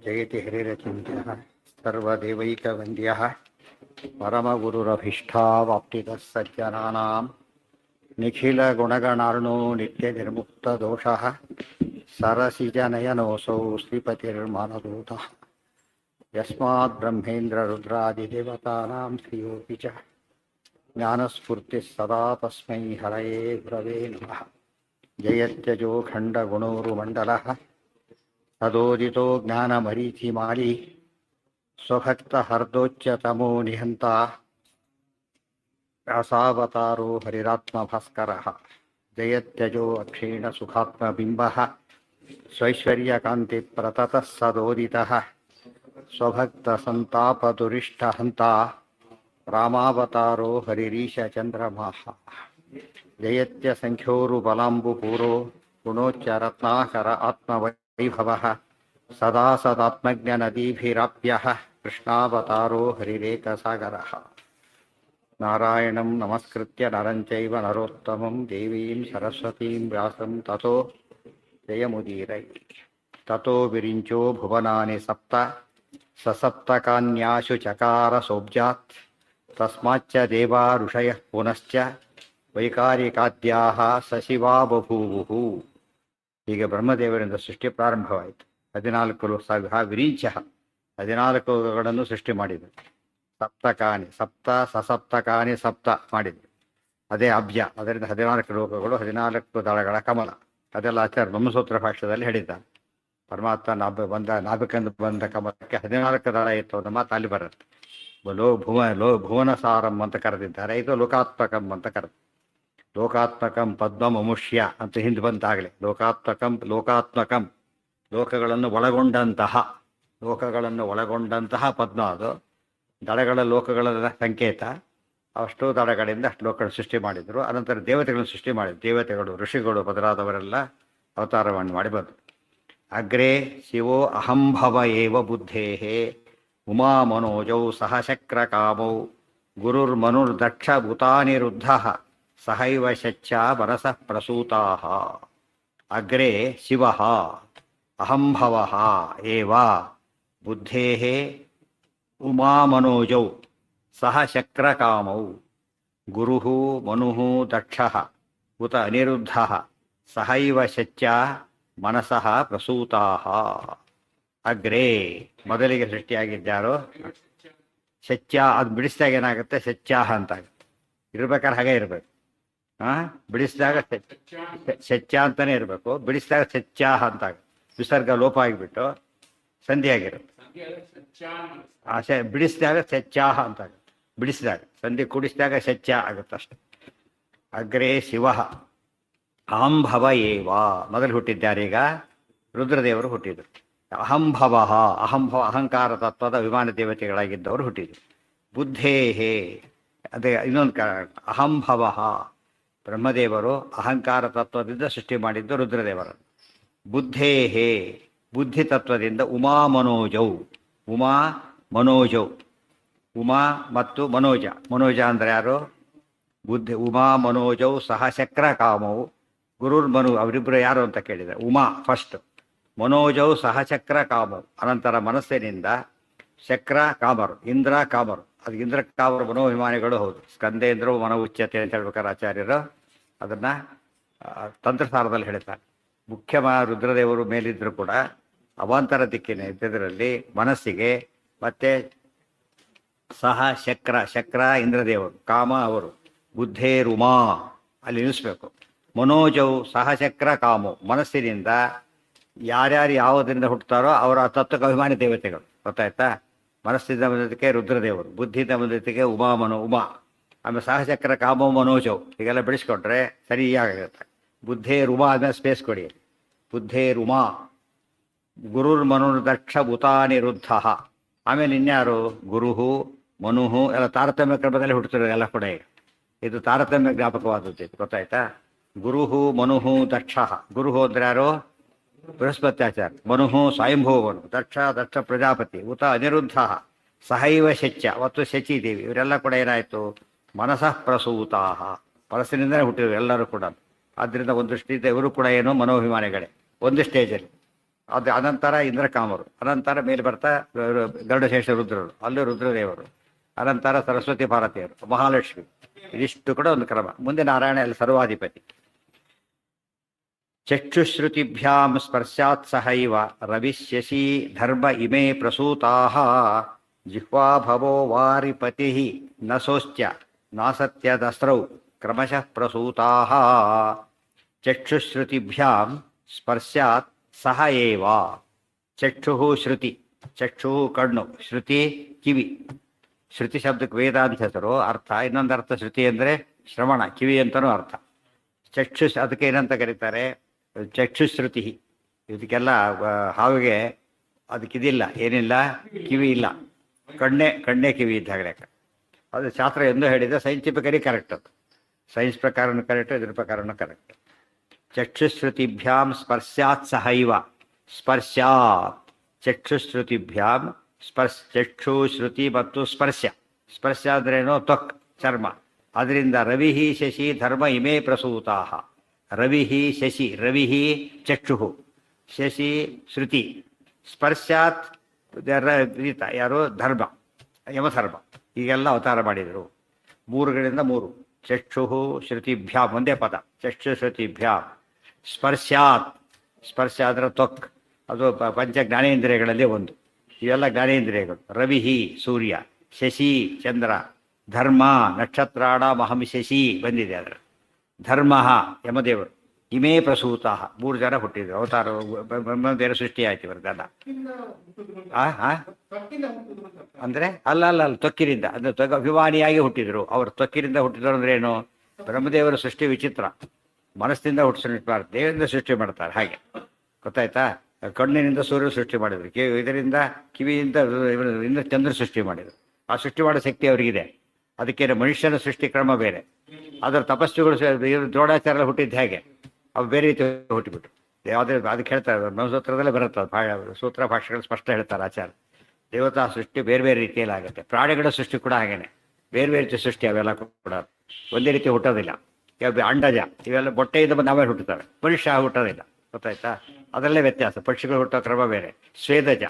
ಜಯತಿ ಹರಿರಚಿಂತ್ಯಃ ಸರ್ವದೇವೈಕವಂದ್ಯಃ ಪರಮಗುರುರಭೀಷ್ಟಾವಾಪ್ತಿತಃ ಸಜ್ಜನಾನಾಂ ನಿಖಿಲಗುಣಗಣಾರ್ಣೋ ನಿತ್ಯನಿರ್ಮುಕ್ತದೋಷಃ ಸರಸಿಜನಯನೋऽಸೌ ಶ್ರೀಪತಿರ್ಮಾನದೂತಃ ಯಸ್ಮಾತ್ ಬ್ರಹ್ಮೇಂದ್ರರುದ್ರಾದಿದೇವತಾನಾಂ ಶ್ರಿಯೋಪಿ ಚ ಜ್ಞಾನಸ್ಫೂರ್ತಿಃ ಸದಾ ತಸ್ಮೈ ಹರಯೇ ಗುರವೇ ನಮಃ. ಜಯತ್ಯಜೋ ಖಂಡಗುಣೋರುಮಂಡಲಃ ತದೋದಿತೋ ಜ್ಞಾನಮರೀಚಿಮಾಲಿ ಸ್ವಭಕ್ತಹರ್ದೋಚ್ಯತಮೋ ನಿಹಂತ ವ್ಯಾಸಾವತಾರೋ ಹರಿರಾತ್ಮಭಾಸ್ಕರಃ. ಜಯತ್ಯಜೋ ಅಕ್ಷೀಣಸುಖಾತ್ಮಬಿಂಬಃ ಸ್ವೈಶ್ವರ್ಯಕಾಂತಿಪ್ರತತಃ ಸದೋದಿತಃ ಸ್ವಭಕ್ತಸಂತಾಪದುರಿಷ್ಟಹಂತ ರಾಮಾವತಾರೋ ಹರಿರೀಶಚಂದ್ರಮಾಃ. ಜಯತ್ಯಸಂಖ್ಯೋರುಬಲಾಂಬುಪೂರೋ ಗುಣೋಚ್ಚರತ್ನಾಕರ ಆತ್ಮವೈಭವಃ ಸದಾ ಸದಾತ್ಮಜ್ಞನದೀಭಿರಾಪ್ಯಃ ಕೃಷ್ಣಾವತಾರೋ ಹರಿರೇಕಸಾಗರಃ. ನಾರಾಯಣಂ ನಮಸ್ಕೃತ್ಯ ನರಂ ಚೈವ ನರೋತ್ತಮಂ ದೇವೀಂ ಸರಸ್ವತೀಂ ವ್ಯಾಸಂ ತತೋ ಜಯಮುದೀರೈ. ತತೋ ವಿರಿಂಚೋ ಭುವನಾನಿ ಸಪ್ತ ಸಸಪ್ತಕಾನ್ಯಾಶು ಚಕಾರ ಸೋಬ್ಜಾತ್ ತಸ್ಮಾಚ್ಚ ದೇವಾ ಋಷಯಃ ಪುನಶ್ಚ ವೈಕಾರಿಕಾದ್ಯಾಹ ಸಶಿವಾ ಬಭೂವುಃ. ಹೀಗೆ ಬ್ರಹ್ಮದೇವರಿಂದ ಸೃಷ್ಟಿ ಪ್ರಾರಂಭವಾಯಿತು. 14 ವಿರಿಂಚ 14 ಲೋಕಗಳನ್ನು ಸೃಷ್ಟಿ ಮಾಡಿದರು. ಸಪ್ತಕಾನಿ ಸಪ್ತ ಸಸಪ್ತಕಾನಿ ಸಪ್ತ ಮಾಡಿದರು. ಅದೇ ಅಬ್ಜ. ಅದರಿಂದ 14 ಲೋಕಗಳು, 14 ದಳಗಳ ಕಮಲ. ಅದೆಲ್ಲ ಆಚಾರ್ಯ ಬ್ರಹ್ಮಸೂತ್ರ ಭಾಷ್ಯದಲ್ಲಿ ಹೇಳಿದ್ದಾರೆ. ಪರಮಾತ್ಮ ನಾಭಿಕಂದು ಬಂದ ಕಮಲಕ್ಕೆ 14 ದಳ ಇತ್ತು ಅನ್ನೋ ಮಾತು ಅಲ್ಲಿ ಬರುತ್ತೆ. ಭುವನ ಸಾರಂ ಅಂತ ಕರೆದಿದ್ದಾರೆ. ಇದು ಲೋಕಾತ್ಮಕಂ ಅಂತ ಕರೆದು. ಲೋಕಾತ್ಮಕಂ ಪದ್ಮಮುಷ್ಯ ಅಂತ ಹಿಂದೆ ಬಂತಾಗಲೇ ಲೋಕಾತ್ಮಕಂ ಲೋಕಗಳನ್ನು ಒಳಗೊಂಡಂತಹ ಪದ್ಮ. ಅದು ದಳಗಳ ಲೋಕಗಳ ಸಂಕೇತ. ಅಷ್ಟು ದಳಗಳಿಂದ ಅಷ್ಟು ಲೋಕಗಳನ್ನು ಸೃಷ್ಟಿ ಮಾಡಿದರು. ಅನಂತರ ದೇವತೆಗಳನ್ನು ಸೃಷ್ಟಿ ಮಾಡಿದರು. ದೇವತೆಗಳು, ಋಷಿಗಳು ಮೊದಲಾದವರೆಲ್ಲ ಅವತಾರವನ್ನು ಮಾಡಿ ಬಂದರು. ಅಗ್ರೇ ಶಿವೋ ಅಹಂಭವ ಏವ ಬುದ್ಧೇಃ ಉಮಾ ಮನೋಜೌ ಸಹ ಶಕ್ರಕಾಮೌ ಗುರುರ್ಮನುರ್ದಕ್ಷ ಭೂತಾನಿರುದ್ಧಃ ಸಹೈವ ಶಚ್ಚ ಮನಸಃ ಪ್ರಸೂತಾಃ. ಅಗ್ರೇ ಶಿವಃ ಅಹಂಭವಃ ಏವ ಬುದ್ಧೇಃ ಉಮಾ ಮನೋಜೌ ಸಹ ಶಕ್ರಕಾಮೌ ಗುರುಃ ಮನುಃ ದಕ್ಷಃ ಉತ ಅನಿರುದ್ಧಃ ಸಹೈವ ಶಚ್ಚ ಮನಸಃ ಪ್ರಸೂತಾಃ. ಅಗ್ರೇ ಮೊದಲಿಗೆ ಸೃಷ್ಟಿಯಾಗಿದ್ದಾರೋ ಶಚ್ಯ. ಅದು ಬಿಡಿಸಿದಾಗ ಏನಾಗುತ್ತೆ? ಶಚ್ಯಾಹ ಅಂತಾಗುತ್ತೆ. ಇರ್ಬೇಕಾದ್ರೆ ಹಾಗೆ ಇರಬೇಕು. ಬಿಡಿಸಿದಾಗ ಶಚ್ಯ ಅಂತಾನೆ ಇರಬೇಕು. ಬಿಡಿಸಿದಾಗ ಶಚ್ಯಾಹ ಅಂತಾಗುತ್ತೆ. ವಿಸರ್ಗ ಲೋಪ ಆಗಿಬಿಟ್ಟು ಸಂಧಿಯಾಗಿರುತ್ತೆ. ಬಿಡಿಸಿದಾಗ ಶಚ್ಯಾಹ ಅಂತಾಗುತ್ತೆ. ಬಿಡಿಸಿದಾಗ ಸಂಧಿ ಕೂಡಿಸಿದಾಗ ಶಚ್ಯ ಆಗುತ್ತೆ ಅಷ್ಟೆ. ಅಗ್ರೇ ಶಿವ ಅಹಂಭವ ಏವ. ಮೊದಲು ಹುಟ್ಟಿದ್ದಾರೀಗ ರುದ್ರದೇವರು ಹುಟ್ಟಿದರು. ಅಹಂಭವ ಅಹಂಕಾರ ತತ್ವದ ಅಭಿಮಾನ ದೇವತೆಗಳಾಗಿದ್ದವರು ಹುಟ್ಟಿದರು. ಬುದ್ಧೇಹೇ ಅದೇ ಇನ್ನೊಂದು ಕಾರಣ. ಅಹಂಭವ ಬ್ರಹ್ಮದೇವರು ಅಹಂಕಾರ ತತ್ವದಿಂದ ಸೃಷ್ಟಿ ಮಾಡಿದ್ದು ರುದ್ರದೇವರನ್ನು. ಬುದ್ಧೇಹೇ ಬುದ್ಧಿ ತತ್ವದಿಂದ ಉಮಾ ಮನೋಜೌ ಉಮಾ ಮತ್ತು ಮನೋಜ. ಮನೋಜ ಅಂದರೆ ಯಾರು? ಬುದ್ಧಿ. ಉಮಾ ಮನೋಜೌ ಸಹ ಶಕ್ರ ಕಾಮವು ಗುರುರ್ಮನು. ಅವರಿಬ್ಬರು ಯಾರು ಅಂತ ಕೇಳಿದರೆ ಉಮಾ ಫಸ್ಟ್, ಮನೋಜೌ ಸಹ ಚಕ್ರ ಕಾಮರು. ಅನಂತರ ಮನಸ್ಸಿನಿಂದ ಚಕ್ರ ಕಾಮರು, ಇಂದ್ರ ಕಾಮರು. ಅದು ಇಂದ್ರ ಕಾಮರು ಮನೋಭಿಮಾನಿಗಳು ಹೌದು. ಸ್ಕಂದೇಂದ್ರವು ಮನೋ ಉಚ್ಯತೆ ಅಂತ ಹೇಳ್ಬೇಕಾದ್ರೆ ಆಚಾರ್ಯರು ಅದನ್ನು ತಂತ್ರಸಾರದಲ್ಲಿ ಹೇಳ್ತಾರೆ. ಮುಖ್ಯವಾದ ರುದ್ರದೇವರು ಮೇಲಿದ್ದರೂ ಕೂಡ ಅವಾಂತರ ದಿಕ್ಕಿನ ಇದ್ದದರಲ್ಲಿ ಮನಸ್ಸಿಗೆ ಮತ್ತೆ ಸಹ ಶಕ್ರ ಇಂದ್ರದೇವರು, ಕಾಮ ಅವರು. ಬುದ್ಧೇರುಮಾ ಅಲ್ಲಿ ನಿಲ್ಲಿಸ್ಬೇಕು. ಮನೋಜವು ಸಹ ಚಕ್ರ ಕಾಮು. ಮನಸ್ಸಿನಿಂದ ಯಾರ್ಯಾರು ಯಾವುದರಿಂದ ಹುಟ್ಟುತ್ತಾರೋ ಅವರ ತತ್ವಕ್ಕೆ ಅಭಿಮಾನಿ ದೇವತೆಗಳು. ಗೊತ್ತಾಯ್ತಾ? ಮನಸ್ಸಿಂದ ಬಂದದಕ್ಕೆ ರುದ್ರದೇವರು, ಬುದ್ಧಿಯಿಂದ ಬಂದದಕ್ಕೆ ಉಮಾ. ಆಮೇಲೆ ಸಹಚಕ್ರ ಕಾಮೋ ಮನೋಜವು. ಹೀಗೆಲ್ಲ ಬಿಡಿಸ್ಕೊಂಡ್ರೆ ಸರಿಯಾಗಿರುತ್ತೆ. ಬುದ್ಧೇರುಮಾ ಆದ್ಮೇಲೆ ಸ್ಪೇಸ್ ಕೊಡಿ. ಬುದ್ಧೇರುಮಾ ಗುರುರ್ಮನುರ್ದಕ್ಷ ಭೂತಾನಿರುದ್ಧ. ಆಮೇಲೆ ಇನ್ಯಾರು? ಗುರುಹು ಮನುಹು ಎಲ್ಲ ತಾರತಮ್ಯ ಕ್ರಮದಲ್ಲಿ ಹುಟ್ಟುತ್ತಿರೋ ಎಲ್ಲ ಕೂಡ. ಇದು ತಾರತಮ್ಯ ಜ್ಞಾಪಕವಾದದ್ದು. ಗೊತ್ತಾಯ್ತಾ? ಗುರುಹು ಮನುಹು ದಕ್ಷ. ಗುರುಹು ಅಂದ್ರೆ ಯಾರು? ಬೃಹಸ್ಪತ್ಯಾಚಾರ್ಯ. ಮನುಹು ಸ್ವಯಂಭೂವನು. ದಕ್ಷ ಪ್ರಜಾಪತಿ. ಉತ ಅನಿರುದ್ಧ ಸಹೈವ ಶಚ್ಯ ಮತ್ತು ಶಚಿದೇವಿ. ಇವರೆಲ್ಲ ಕೂಡ ಏನಾಯಿತು? ಮನಸಃ ಪ್ರಸೂತಾಹ. ಮನಸ್ಸಿನಿಂದಲೇ ಹುಟ್ಟಿದ್ರು ಎಲ್ಲರೂ ಕೂಡ. ಆದ್ದರಿಂದ ಒಂದು ದೃಷ್ಟಿಯಿಂದ ಇವರು ಕೂಡ ಏನೋ ಮನೋಭಿಮಾನಿಗಳೇ ಒಂದು ಸ್ಟೇಜಲ್ಲಿ. ಅದು ಅನಂತರ ಇಂದ್ರಕಾಮರು, ಅನಂತರ ಮೇಲೆ ಬರ್ತಾ ಗರುಡಶೇಷ ರುದ್ರರು, ಅಲ್ಲೂ ರುದ್ರದೇವರು, ಅನಂತರ ಸರಸ್ವತಿ ಭಾರತೀಯರು, ಮಹಾಲಕ್ಷ್ಮಿ. ಇದಿಷ್ಟು ಕೂಡ ಒಂದು ಕ್ರಮ. ಮುಂದೆ ನಾರಾಯಣ ಅಲ್ಲಿ ಸರ್ವಾಧಿಪತಿ. ಚಕ್ಷುಶ್ರುತಿಭ್ಯಾಂ ಸ್ಪರ್ಶಾತ್ ಸಹೈವ ರವಿಶಶಿ ಧರ್ಮ ಇಮೇ ಪ್ರಸೂತಾಃ ಜಿಹ್ವಾ ಭವೋ ವಾರಿಪತಿ ನ ಸೋಶ್ಚ ನಾಸತ್ಯದಸ್ರೌ ಕ್ರಮಶಃ ಪ್ರಸೂತಾಃ. ಚಕ್ಷುಶ್ರುತಿಭ್ಯಾಂ ಸ್ಪರ್ಶಾತ್ ಸಹ ಏವ. ಚಕ್ಷು ಶ್ರುತಿ, ಚಕ್ಷು ಕಣ್ಣು, ಶ್ರುತಿ ಕಿವಿ. ಶ್ರುತಿ ಶಬ್ದಕ್ಕೆ ವೇದ ಅಂತ ಹೆಸರು, ಅರ್ಥ. ಇನ್ನೊಂದು ಅರ್ಥ ಶ್ರುತಿ ಅಂದರೆ ಶ್ರವಣ, ಕಿವಿ ಅಂತಲೂ ಅರ್ಥ. ಚಕ್ಷು ಅದಕ್ಕೆ ಏನಂತ ಕರೀತಾರೆ, ಚಕ್ಷುಶ್ರುತಿ. ಇದಕ್ಕೆಲ್ಲ ಹಾವಿಗೆ ಅದಕ್ಕಿದಿಲ್ಲ, ಏನಿಲ್ಲ, ಕಿವಿ ಇಲ್ಲ, ಕಣ್ಣೇ ಕಿವಿ ಇದ್ದಾಗಲೇ. ಅದು ಶಾಸ್ತ್ರ ಎಂದು ಹೇಳಿದೆ, ಸೈಂಟಿಫಿಕಲಿ ಕರೆಕ್ಟ್. ಅದು ಸೈನ್ಸ್ ಪ್ರಕಾರನೂ ಕರೆಕ್ಟು, ಇದ್ರ ಪ್ರಕಾರನೂ ಕರೆಕ್ಟ್. ಚಕ್ಷುಶ್ರುತಿಭ್ಯಾಂ ಸ್ಪರ್ಶಾತ್ ಸಹೈವ. ಸ್ಪರ್ಶಾತ್ ಚಕ್ಷುಶ್ರುತಿಭ್ಯಾಂ ಚಕ್ಷು ಶ್ರುತಿ ಮತ್ತು ಸ್ಪರ್ಶ. ಸ್ಪರ್ಶ ಅಂದ್ರೇನು, ತ್ವಕ್, ಚರ್ಮ. ಅದರಿಂದ ರವಿ ಶಶಿ ಧರ್ಮ ಇಮೇ ಪ್ರಸೂತಾಃ. ರವಿ ಶಶಿ, ರವಿ ಚಕ್ಷು, ಶಶಿ ಶ್ರುತಿ, ಸ್ಪರ್ಶಾತ್ ಯಾರು, ಧರ್ಮ, ಯಮಧರ್ಮ. ಈಗೆಲ್ಲ ಅವತಾರ ಮಾಡಿದರು. ಮೂರುಗಳಿಂದ ಮೂರು. ಚಕ್ಷು ಶ್ರುತಿಭ್ಯಾಂ ಒಂದೇ ಪದ, ಚಕ್ಷು ಶ್ರುತಿಭ್ಯಾಂ. ಸ್ಪರ್ಶಾತ್, ಸ್ಪರ್ಶ ಅದರ ತ್ವಕ್, ಅದು ಪಂಚ ಜ್ಞಾನೇಂದ್ರಿಯಗಳಲ್ಲಿ ಒಂದು. ಇವೆಲ್ಲ ಜ್ಞಾನೇಂದ್ರಿಯಗಳು. ರವಿ ಸೂರ್ಯ, ಶಶಿ ಚಂದ್ರ, ಧರ್ಮ ನಕ್ಷತ್ರಾಣ ಮಹಂ ಶಶಿ ಬಂದಿದೆ ಅದರ. ಧರ್ಮ ಯಮದೇವರು. ಇಮೇ ಪ್ರಸೂತ, ಮೂರು ಜನ ಹುಟ್ಟಿದ್ರು. ಅವತಾರ ಬ್ರಹ್ಮದೇವರ ಸೃಷ್ಟಿ ಆಯ್ತು ಇವರದೆಲ್ಲ. ಅಂದ್ರೆ ಅಲ್ಲ ತ್ವಕ್ಕಿನಿಂದ, ಅಂದ್ರೆ ಅಭಿಮಾನಿಯಾಗಿ ಹುಟ್ಟಿದ್ರು. ಅವರು ತ್ವಕ್ಕಿನಿಂದ ಹುಟ್ಟಿದ್ರು ಅಂದ್ರೆ ಏನು, ಬ್ರಹ್ಮದೇವರ ಸೃಷ್ಟಿ ವಿಚಿತ್ರ. ಮನಸ್ಸಿನಿಂದ ಹುಟ್ಟಿಸ್ಬಾರ್ದು, ದೇವರಿಂದ ಸೃಷ್ಟಿ ಮಾಡ್ತಾರೆ. ಹಾಗೆ ಗೊತ್ತಾಯ್ತಾ. ಕಣ್ಣಿನಿಂದ ಸೂರ್ಯ ಸೃಷ್ಟಿ ಮಾಡಿದ್ರು, ಇದರಿಂದ ಕಿವಿಯಿಂದ ಚಂದ್ರ ಸೃಷ್ಟಿ ಮಾಡಿದರು. ಆ ಸೃಷ್ಟಿ ಮಾಡೋ ಶಕ್ತಿ ಅವರಿಗಿದೆ. ಅದಕ್ಕೇನು ಮನುಷ್ಯನ ಸೃಷ್ಟಿ ಕ್ರಮ ಬೇರೆ. ಅದರ ತಪಸ್ಸುಗಳು ದ್ರೋಣಾಚಾರ್ಯ ಹುಟ್ಟಿದ್ದು ಹೇಗೆ, ಅವು ಬೇರೆ ರೀತಿ ಹುಟ್ಟಿಬಿಟ್ಟು. ಯಾವುದೇ ಅದಕ್ಕೆ ಹೇಳ್ತಾರೆ, ಬ್ರಹ್ಮಸೂತ್ರದಲ್ಲೇ ಬರುತ್ತೆ. ಸೂತ್ರ ಭಾಷೆಗಳು ಸ್ಪಷ್ಟ ಹೇಳ್ತಾರೆ ಆಚಾರ್ಯ. ದೇವತಾ ಸೃಷ್ಟಿ ಬೇರೆ ಬೇರೆ ರೀತಿಯಲ್ಲಿ ಆಗುತ್ತೆ. ಪ್ರಾಣಿಗಳ ಸೃಷ್ಟಿ ಕೂಡ ಹಾಗೇನೆ, ಬೇರೆ ಬೇರೆ ರೀತಿ ಸೃಷ್ಟಿ. ಅವೆಲ್ಲ ಕೂಡ ಒಂದೇ ರೀತಿ ಹುಟ್ಟೋದಿಲ್ಲ. ಅಂಡಜ ಇವೆಲ್ಲ ಮೊಟ್ಟೆಯಿಂದ ಬಂದು ನಾವೇ ಹುಟ್ಟುತ್ತವೆ, ಮನುಷ್ಯ ಹುಟ್ಟೋದಿಲ್ಲ. ಗೊತ್ತಾಯ್ತಾ. ಅದರಲ್ಲೇ ವ್ಯತ್ಯಾಸ. ಪಕ್ಷಿಗಳು ಹುಟ್ಟೋ ಕ್ರಮ ಬೇರೆ. ಸ್ವೇದಜ,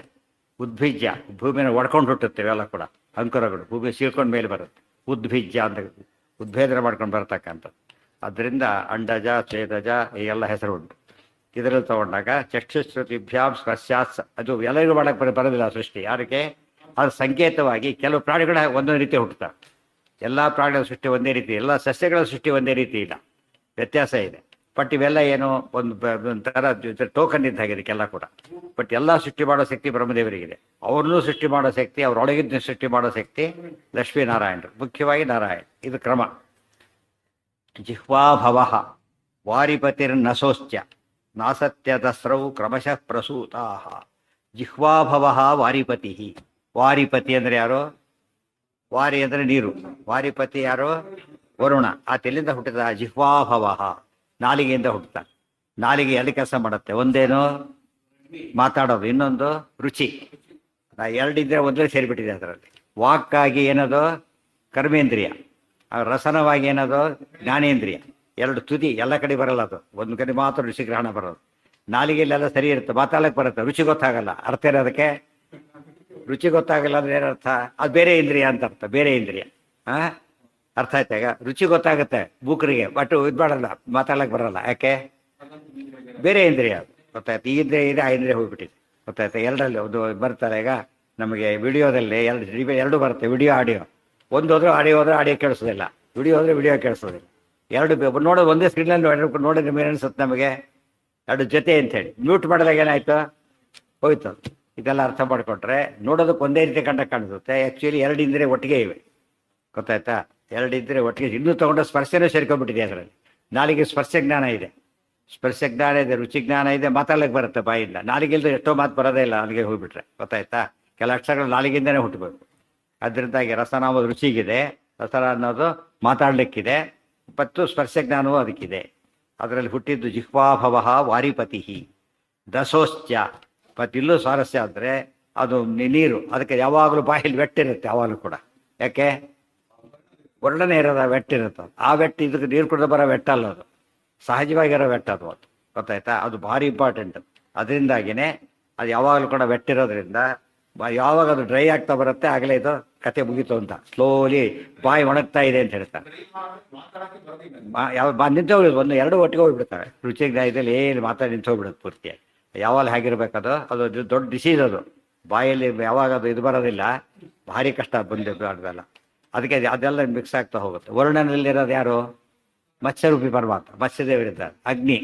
ಉದ್ಭಿಜ್ಯ, ಭೂಮಿನ ಒಡ್ಕೊಂಡು ಹುಟ್ಟುತ್ತೇವೆ ಎಲ್ಲ ಕೂಡ. ಅಂಕುರಗಳು ಭೂಮಿ ಸೀಳ್ಕೊಂಡು ಮೇಲೆ ಬರುತ್ತೆ. ಉದ್ಭಿಜ್ಯ ಅಂತ ಉದ್ಭೇದನ ಮಾಡ್ಕೊಂಡು ಬರ್ತಕ್ಕಂಥದ್ದು. ಅದರಿಂದ ಅಂಡಜ, ಸ್ವೇದಜ ಈಗೆಲ್ಲ ಹೆಸರು ಉಂಟು. ಇದರಲ್ಲಿ ತಗೊಂಡಾಗ ಚಕ್ಷುಶ್ರುತಿಭ್ಯಾಂ ಸ್ಪರ್ಶಾತ್, ಅದು ಎಲ್ಲರಿಗೂ ಮಾಡಕ್ಕೆ ಬರೋದಿಲ್ಲ ಸೃಷ್ಟಿ. ಯಾರಿಗೆ ಅದು ಸಂಕೇತವಾಗಿ ಕೆಲವು ಪ್ರಾಣಿಗಳ ಒಂದೊಂದು ರೀತಿ ಹುಟ್ಟುತ್ತವೆ. ಎಲ್ಲ ಪ್ರಾಣಿಗಳ ಸೃಷ್ಟಿ ಒಂದೇ ರೀತಿ, ಎಲ್ಲ ಸಸ್ಯಗಳ ಸೃಷ್ಟಿ ಒಂದೇ ರೀತಿ ಇಲ್ಲ, ವ್ಯತ್ಯಾಸ ಇದೆ. ಬಟ್ ಇವೆಲ್ಲ ಏನು ಒಂಥರ ಟೋಕನ್ ಇದ್ದಾಗಿದೆ ಇದಕ್ಕೆಲ್ಲ ಕೂಡ. ಬಟ್ ಎಲ್ಲ ಸೃಷ್ಟಿ ಮಾಡೋ ಶಕ್ತಿ ಬ್ರಹ್ಮದೇವರಿಗಿದೆ. ಅವ್ರನ್ನೂ ಸೃಷ್ಟಿ ಮಾಡೋ ಶಕ್ತಿ, ಅವರೊಳಗಿದ್ದ ಸೃಷ್ಟಿ ಮಾಡೋ ಶಕ್ತಿ ಲಕ್ಷ್ಮೀನಾರಾಯಣರು, ಮುಖ್ಯವಾಗಿ ನಾರಾಯಣ. ಇದು ಕ್ರಮ. ಜಿಹ್ವಾಭವ ವಾರಿಪತಿರ್ನಸೋಶ್ಚ ನಾಸತ್ಯದಸ್ರೌ ಕ್ರಮಶಃ ಪ್ರಸೂತಾಃ. ಜಿಹ್ವಾಭವ ವಾರಿಪತಿ. ವಾರಿಪತಿ ಅಂದರೆ ಯಾರು, ವಾರಿ ಅಂದರೆ ನೀರು, ವಾರಿಪತಿ ಯಾರು, ವರುಣ. ಆತೆಲ್ಲಿಂದ ಹುಟ್ಟಿದ, ಜಿಹ್ವಾಭವ, ನಾಲಿಗೆಯಿಂದ ಹುಟ್ಟುತ್ತಾ. ನಾಲಿಗೆ ಎಲ್ಲಿ ಕೆಲಸ ಮಾಡುತ್ತೆ, ಒಂದೇನು ಮಾತಾಡೋದು, ಇನ್ನೊಂದು ರುಚಿ. ಎರಡಿದ್ರೆ ಒಂದೇ ಸೇರಿಬಿಟ್ಟಿದೆ ಅದರಲ್ಲಿ. ವಾಕ್ಕಾಗಿ ಏನದು ಕರ್ಮೇಂದ್ರಿಯ, ರಸನವಾಗಿ ಏನದು ಜ್ಞಾನೇಂದ್ರಿಯ. ಎರಡು ತುದಿ ಎಲ್ಲ ಕಡೆ ಬರಲ್ಲ, ಅದು ಒಂದು ಕಡೆ ಮಾತ್ರ ರುಚಿ ಗ್ರಹಣ ಬರೋದು. ನಾಲಿಗೆಯಲ್ಲೆಲ್ಲ ಸರಿ ಇರುತ್ತೆ, ಮಾತಾಡಕ್ಕೆ ಬರುತ್ತೆ, ರುಚಿ ಗೊತ್ತಾಗಲ್ಲ. ಅರ್ಥ ಇರೋದಕ್ಕೆ ರುಚಿ ಗೊತ್ತಾಗಲ್ಲ ಅಂದ್ರೆ ಏನರ್ಥ, ಅದು ಬೇರೆ ಇಂದ್ರಿಯ ಅಂತ ಅರ್ಥ, ಬೇರೆ ಇಂದ್ರಿಯ. ಅರ್ಥ ಆಯ್ತಾ. ಈಗ ರುಚಿ ಗೊತ್ತಾಗುತ್ತೆ ಬೂಕರಿಗೆ, ಬಟ್ ಇದು ಮಾಡಲ್ಲ, ಮಾತಾಡಕ್ಕೆ ಬರಲ್ಲ. ಯಾಕೆ, ಬೇರೆ ಇಂದ್ರಿಯ ಅದು. ಗೊತ್ತಾಯ್ತು. ಈ ಇಂದ್ರಿಯ ಇದೆ, ಆ ಇಂದ್ರಿಯ ಹೋಗ್ಬಿಟ್ಟಿದೆ. ಗೊತ್ತಾಯ್ತಾ. ಎರಡರಲ್ಲಿ ಒಂದು ಬರ್ತಾರೆ. ಈಗ ನಮಗೆ ವಿಡಿಯೋದಲ್ಲಿ ಎರಡು ಬರುತ್ತೆ, ವಿಡಿಯೋ ಆಡಿಯೋ. ಒಂದು ಹೋದ್ರೆ ಆಡಿಯೋ ಹೋದ್ರೆ ಆಡಿಯೋ ಕೇಳಿಸೋದಿಲ್ಲ, ವಿಡಿಯೋ ಹೋದ್ರೆ ವಿಡಿಯೋ ಕೇಳಿಸೋದಿಲ್ಲ. ಎರಡು ನೋಡೋದು ಒಂದೇ ಸ್ಕ್ರೀನಲ್ಲಿ ನೋಡಿದ್ರೆ ಮೇಲೆ ಅನ್ಸುತ್ತೆ ನಮಗೆ ಎರಡು ಜೊತೆ ಅಂತೇಳಿ. ಮ್ಯೂಟ್ ಮಾಡಿದಾಗ ಏನಾಯ್ತು, ಹೋಯ್ತು. ಇದೆಲ್ಲ ಅರ್ಥ ಮಾಡಿಕೊಂಡ್ರೆ ನೋಡೋದಕ್ಕೆ ಒಂದೇ ರೀತಿ ಕಾಣಿಸುತ್ತೆ. ಆ್ಯಕ್ಚುಲಿ ಎರಡು ಇಂದ್ರಿಯ ಒಟ್ಟಿಗೆ ಇವೆ. ಗೊತ್ತಾಯ್ತಾ. ಎರಡು ಇಂದ್ರಿಯ ಒಟ್ಟಿಗೆ ಇನ್ನೂ ತೊಗೊಂಡು ಸ್ಪರ್ಶನೂ ಸೇರ್ಕೊಂಡ್ಬಿಟ್ಟಿದೆ ಅದರಲ್ಲಿ. ನಾಲಿಗೆ ಸ್ಪರ್ಶ ಜ್ಞಾನ ಇದೆ, ಸ್ಪರ್ಶ ಜ್ಞಾನ ಇದೆ, ರುಚಿ ಜ್ಞಾನ ಇದೆ, ಮಾತಾಡಲಿಕ್ಕೆ ಬರುತ್ತೆ ಬಾಯಿಂದ. ನಾಲಿಗೆಲ್ದು ಎಷ್ಟೋ ಮಾತು ಬರೋದೇ ಇಲ್ಲ ನಾಲಿಗೆ ಹೋಗ್ಬಿಟ್ರೆ. ಗೊತ್ತಾಯ್ತಾ. ಕೆಲ ಅಕ್ಷರಗಳು ನಾಲಿಗೆಯಿಂದನೇ ಹುಟ್ಟಬೇಕು. ಅದರಿಂದಾಗಿ ರಸನ ಅನ್ನೋದು ರುಚಿಗಿದೆ, ರಸನ ಅನ್ನೋದು ಮಾತಾಡಲಿಕ್ಕಿದೆ, ಮತ್ತು ಸ್ಪರ್ಶ ಜ್ಞಾನವೂ ಅದಕ್ಕಿದೆ. ಅದರಲ್ಲಿ ಹುಟ್ಟಿದ್ದು ಜಿಹ್ವಾಭವ ವಾರಿಪತಿ ದಸೋಶ್ಚ. ಮತ್ತು ಇಲ್ಲೂ ಸ್ವಾರಸ್ಯ ಅಂದರೆ ಅದು ನೀರು, ಅದಕ್ಕೆ ಯಾವಾಗಲೂ ಬಾಯಲ್ಲಿ ವೆಟ್ಟಿರುತ್ತೆ ಯಾವಾಗಲೂ ಕೂಡ. ಯಾಕೆ, ಒಳ್ಳೆನೇ ಇರೋದ ವೆಟ್ಟಿರುತ್ತೆ. ಆ ವೆಟ್ಟು ಇದಕ್ಕೆ ನೀರು ಕುಡಿದು ಬರೋ ವೆಟ್ಟಲ್ಲ, ಅದು ಸಹಜವಾಗಿರೋ ವೆಟ್ಟ ಅದು. ಗೊತ್ತಾಯ್ತಾ. ಅದು ಭಾರಿ ಇಂಪಾರ್ಟೆಂಟ್. ಅದರಿಂದಾಗಿಯೇ ಅದು ಯಾವಾಗಲೂ ಕೂಡ ವೆಟ್ಟಿರೋದ್ರಿಂದ ಯಾವಾಗ ಅದು ಡ್ರೈ ಆಗ್ತಾ ಬರುತ್ತೆ ಆಗಲೇ ಇದು ಕತೆ ಮುಗೀತು ಅಂತ ಸ್ಲೋಲಿ ಬಾಯಿ ಒಣಗ್ತಾ ಇದೆ ಅಂತ ಹೇಳ್ತಾರೆ. ಯಾವ ನಿಂತು ಹೋಗ್ಬಿಡುದು, ಒಂದು ಎರಡು ಒಟ್ಟಿಗೆ ಹೋಗ್ಬಿಡ್ತವೆ. ರುಚಿಗೆ ಇದರಲ್ಲಿ ಏನು ಮಾತಾಡಿ ನಿಂತು ಹೋಗ್ಬಿಡುತ್ತೆ ಪೂರ್ತಿ. ಯಾವಾಗ ಹೇಗಿರ್ಬೇಕದು, ಅದು ದೊಡ್ಡ ಡಿಸೀಸ್ ಅದು. ಬಾಯಲ್ಲಿ ಯಾವಾಗ ಅದು ಇದು ಬರೋದಿಲ್ಲ, ಭಾರಿ ಕಷ್ಟ ಬಂದಿದ್ದು ಅದೆಲ್ಲ. ಅದಕ್ಕೆ ಅದೆಲ್ಲ ಮಿಕ್ಸ್ ಆಗ್ತಾ ಹೋಗುತ್ತೆ. ವರ್ಣನಲ್ಲಿರೋದು ಯಾರು? ಮತ್ಸ್ಯರೂಪಿ ಪರಮಾತ್ಮ, ಮತ್ಸ್ಯದೇವರಿದ್ದಾರೆ. ಅಗ್ನಿ,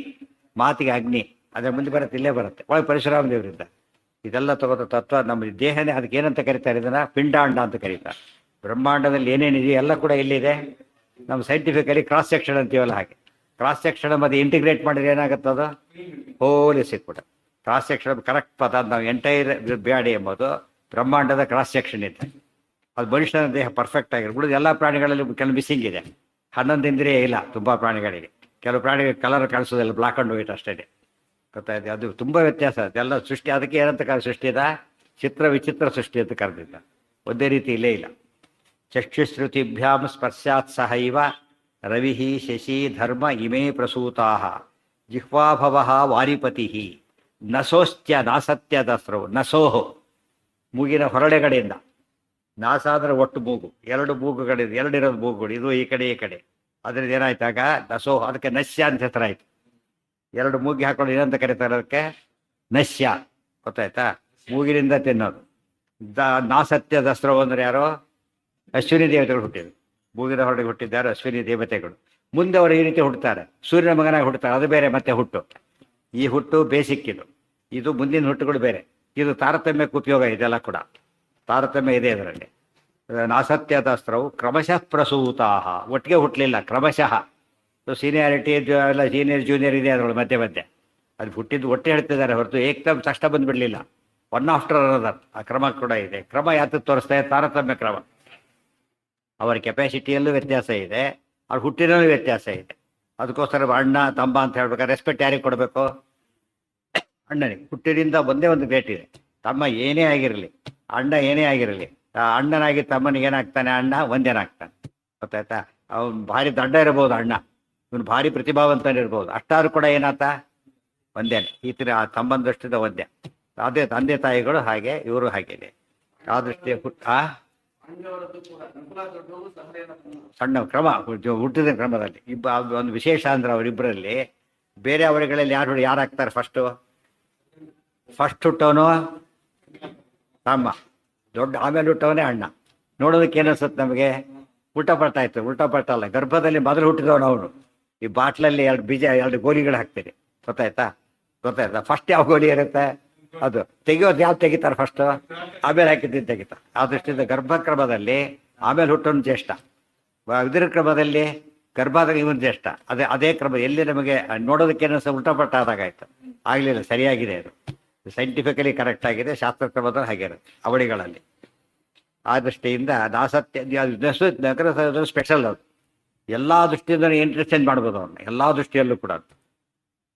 ಮಾತಿಗೆ ಅಗ್ನಿ, ಅದರ ಮುಂದೆ ಬರುತ್ತೆ, ಇಲ್ಲೇ ಬರುತ್ತೆ. ಒಳಗೆ ಪರಶುರಾಮ ದೇವರಿದ್ದಾರೆ. ಇದೆಲ್ಲ ತಗೋತ ತತ್ವ ನಮ್ಮ ದೇಹನೇ. ಅದಕ್ಕೆ ಏನಂತ ಕರೀತಾರೆ ಇದನ್ನು? ಪಿಂಡಾಂಡ ಅಂತ ಕರೀತಾರೆ. ಬ್ರಹ್ಮಾಂಡದಲ್ಲಿ ಏನೇನಿದೆಯೋ ಎಲ್ಲ ಕೂಡ ಎಲ್ಲಿದೆ? ನಮ್ಮ ಸೈಂಟಿಫಿಕಲಿ ಕ್ರಾಸ್ ಸೆಕ್ಷನ್ ಅಂತೀವಲ್ಲ ಹಾಗೆ. ಕ್ರಾಸ್ ಸೆಕ್ಷನ್ ಮತ್ತೆ ಇಂಟಿಗ್ರೇಟ್ ಮಾಡಿದ್ರೆ ಏನಾಗುತ್ತೆ? ಅದು ಹೋಲಿ ಸಿಕ್ಬಿಟ್ಟು ಕ್ರಾಸ್ ಸೆಕ್ಷನ್ ಕರೆಕ್ಟ್ ಪದ. ನಾವು ಎಂಟೈರ್ ಬ್ಯಾಡಿ ಎಂಬುದು ಬ್ರಹ್ಮಾಂಡದ ಕ್ರಾಸ್ ಸೆಕ್ಷನ್ ಇದೆ. ಅದು ಮನುಷ್ಯನ ದೇಹ ಪರ್ಫೆಕ್ಟ್ ಆಗಿರ್ಬಿಡುದು. ಎಲ್ಲ ಪ್ರಾಣಿಗಳಲ್ಲಿ ಕೆಲವು ಮಿಸ್ಸಿಂಗ್ ಇದೆ. 11 ಇಂದ್ರಿಯ ಇಲ್ಲ ತುಂಬ ಪ್ರಾಣಿಗಳಿಗೆ. ಕೆಲವು ಪ್ರಾಣಿಗಳಿಗೆ ಕಲರ್ ಕಾಣಿಸೋದಿಲ್ಲ, ಬ್ಲಾಕ್ ಆ್ಯಂಡ್ ವೈಟ್ ಅಷ್ಟೇ. ಗೊತ್ತಾಯ್ತು? ಅದು ತುಂಬ ವ್ಯತ್ಯಾಸ. ಅದೆಲ್ಲ ಸೃಷ್ಟಿ. ಅದಕ್ಕೆ ಏನಂತ ಸೃಷ್ಟಿದ? ಚಿತ್ರ ವಿಚಿತ್ರ ಸೃಷ್ಟಿ ಅಂತ ಕರೆದಿದ್ದ. ಒಂದೇ ರೀತಿ ಇಲ್ಲೇ ಇಲ್ಲ. ಚಕ್ಷುಶ್ರುತಿಭ್ಯಾಂ ಸ್ಪರ್ಶಾತ್ ಸಹೈವ ರವಿ ಶಶಿ ಧರ್ಮ ಇಮೇ ಪ್ರಸೂತಾ ಜಿಹ್ವಾಭವ ವಾರಿಪತಿ ನಸೋಸ್ತ್ಯ ನಾಸತ್ಯ ದಸ್ರವು. ನಸೋಹು ಮೂಗಿನ ಹೊರಡೆಗಡೆಯಿಂದ. ನಾಸ ಅಂದರೆ ಒಟ್ಟು ಮೂಗು, ಎರಡು ಮೂಗುಗಳಿದೆ, ಎರಡಿರೋದು ಮೂಗುಗಳು, ಇದು ಈ ಕಡೆ ಈ ಕಡೆ. ಅದರಿಂದ ಏನಾಯ್ತಾಗ ನಸೋಹು. ಅದಕ್ಕೆ ನಶ್ಯ ಅಂತ ಹೆಸರಾಯ್ತು. ಎರಡು ಮೂಗಿ ಹಾಕೊಂಡು ಏನಂತ ಕರೀತಾರೆ? ಅದಕ್ಕೆ ನಶ್ಯ. ಗೊತ್ತಾಯ್ತಾ? ಮೂಗಿನಿಂದ ತಿನ್ನೋದು. ನಾಸತ್ಯ ದಸ್ರವು ಅಂದರೆ ಯಾರೋ? ಅಶ್ವಿನಿ ದೇವತೆಗಳು ಹುಟ್ಟಿದ್ರು. ಮೂಗಿನ ಹೊರಗೆ ಹುಟ್ಟಿದ್ದಾರೆ ಅಶ್ವಿನಿ ದೇವತೆಗಳು. ಮುಂದೆ ಅವರು ಈ ರೀತಿ ಹುಟ್ಟುತ್ತಾರೆ, ಸೂರ್ಯನ ಮಗನಾಗಿ ಹುಟ್ಟುತ್ತಾರೆ. ಅದು ಬೇರೆ ಮತ್ತೆ ಹುಟ್ಟು. ಈ ಹುಟ್ಟು ಬೇಸಿಕ್ ಇದು. ಇದು ಮುಂದಿನ ಹುಟ್ಟುಗಳು ಬೇರೆ. ಇದು ತಾರತಮ್ಯಕ್ಕೆ ಉಪಯೋಗ. ಇದೆಲ್ಲ ಕೂಡ ತಾರತಮ್ಯ ಇದೆ ಇದರಲ್ಲಿ. ನಾಸತ್ಯದಾಸ್ತ್ರವು ಕ್ರಮಶಃ ಪ್ರಸೂತಾ. ಒಟ್ಟಿಗೆ ಹುಟ್ಟಲಿಲ್ಲ, ಕ್ರಮಶಃ. ಸೀನಿಯಾರಿಟಿ ಎಲ್ಲ ಸೀನಿಯರ್ ಜೂನಿಯರ್ ಇದೆ ಅದರೊಳಗೆ ಮಧ್ಯೆ ಮಧ್ಯೆ. ಅದು ಹುಟ್ಟಿದ್ದು ಒಟ್ಟೆ ಹೇಳ್ತಿದ್ದಾರೆ ಹೊರತು ಏಕ್ದಮ್ ತಕ್ಷಣ ಬಂದುಬಿಡಲಿಲ್ಲ. One after another. ಆ ಕ್ರಮ ಕೂಡ ಇದೆ. ಕ್ರಮ ಯಾತಕ್ಕೆ ತೋರಿಸ್ತಾ ಇದೆ? ತಾರತಮ್ಯ ಕ್ರಮ. ಅವರ ಕೆಪಾಸಿಟಿಯಲ್ಲೂ ವ್ಯತ್ಯಾಸ ಇದೆ, ಅವ್ರ ಹುಟ್ಟಿನಲ್ಲೂ ವ್ಯತ್ಯಾಸ ಇದೆ. ಅದಕ್ಕೋಸ್ಕರ ಅಣ್ಣ ತಮ್ಮ ಅಂತ ಹೇಳ್ಬೇಕಾದ್ರೆ ರೆಸ್ಪೆಕ್ಟ್ ಯಾರಿಗೆ ಕೊಡಬೇಕು? ಅಣ್ಣನಿಗೆ. ಹುಟ್ಟಿನಿಂದ ಒಂದೇ ಒಂದು ಗ್ರೇಟ್ ಇದೆ. ತಮ್ಮ ಏನೇ ಆಗಿರಲಿ, ಅಣ್ಣ ಏನೇ ಆಗಿರಲಿ, ಅಣ್ಣನಾಗಿ ತಮ್ಮನಿಗೆ ಏನಾಗ್ತಾನೆ? ಅಣ್ಣ ಒಂದೇನಾಗ್ತಾನೆ. ಗೊತ್ತಾಯ್ತಾ? ಅವನು ಭಾರಿ ದಡ್ಡ ಇರ್ಬೋದು ಅಣ್ಣ, ಇವನು ಭಾರಿ ಪ್ರತಿಭಾವಂತನಿರ್ಬೋದು, ಅಷ್ಟಾದ್ರೂ ಕೂಡ ಏನಾತ? ಒಂದೇನೆ. ಈ ಥರ ಆ ತಮ್ಮನ ದೃಷ್ಟಿಯಿಂದ ಒಂದೇ. ಅದೇ ತಂದೆ ತಾಯಿಗಳು ಹಾಗೆ, ಇವರು ಹಾಗೇನೆ. ಆ ದೃಷ್ಟಿ ಸಣ್ಣ ಕ್ರಮ, ಹುಟ್ಟಿದ ಕ್ರಮದಲ್ಲಿ ಒಂದು ವಿಶೇಷ ಅಂದ್ರೆ ಅವರಿಬ್ಬರಲ್ಲಿ. ಬೇರೆ ಅವರುಗಳಲ್ಲಿ ಯಾರಾಗ್ತಾರೆ? ಫಸ್ಟ್ ಹುಟ್ಟವನು ತಮ್ಮ, ದೊಡ್ಡ. ಆಮೇಲೆ ಹುಟ್ಟವನೇ ಅಣ್ಣ. ನೋಡೋದಕ್ಕೆ ಏನಿಸುತ್ತೆ ನಮಗೆ? ಉಲ್ಟಾ ಪಲ್ಟಾ ಆಯ್ತು. ಉಲ್ಟಾ ಪಲ್ಟಾ ಅಲ್ಲ, ಗರ್ಭದಲ್ಲಿ ಮೊದಲು ಹುಟ್ಟಿದವನು ಅವನು. ಈ ಬಾಟ್ಲಲ್ಲಿ ಎರಡು ಗೋಲಿಗಳು ಹಾಕ್ತೀರಿ. ಗೊತ್ತಾಯ್ತಾ? ಫಸ್ಟ್ ಯಾವ ಗೋಲಿ ಇರುತ್ತೆ? ಅದು ತೆಗಿಯೋದು ಯಾವ್ದು ತೆಗಿತಾರೆ? ಫಸ್ಟ್, ಆಮೇಲೆ ಹಾಕಿದ್ದು ತೆಗಿತಾರೆ. ಆ ದೃಷ್ಟಿಯಿಂದ ಗರ್ಭಕ್ರಮದಲ್ಲಿ ಆಮೇಲೆ ಹುಟ್ಟೋನು ಜ್ಯೇಷ್ಠ. ಇದರ ಕ್ರಮದಲ್ಲಿ ಗರ್ಭಾದಾಗ ಇವನು ಜ್ಯೇಷ್ಠ. ಅದೇ ಕ್ರಮ. ಎಲ್ಲಿ ನಮಗೆ ನೋಡೋದಕ್ಕೆ ಉಲ್ಟಾ ಪಲ್ಟಾ ಆದಾಗಾಯ್ತು. ಆಗಲಿಲ್ಲ, ಸರಿಯಾಗಿದೆ. ಅದು ಸೈಂಟಿಫಿಕಲಿ ಕರೆಕ್ಟ್ ಆಗಿದೆ. ಶಾಸ್ತ್ರ ಕ್ರಮದಲ್ಲಿ ಹಾಗೆ ಇರುತ್ತೆ ಅವಳಿಗಳಲ್ಲಿ. ಆ ದೃಷ್ಟಿಯಿಂದ ನಗರ ಸ್ಪೆಷಲ್. ಅದು ಎಲ್ಲ ದೃಷ್ಟಿಯಿಂದ ಇಂಟರ್ಚೇಂಜ್ ಮಾಡ್ಬೋದು ಅವ್ರನ್ನ, ಎಲ್ಲ ದೃಷ್ಟಿಯಲ್ಲೂ ಕೂಡ.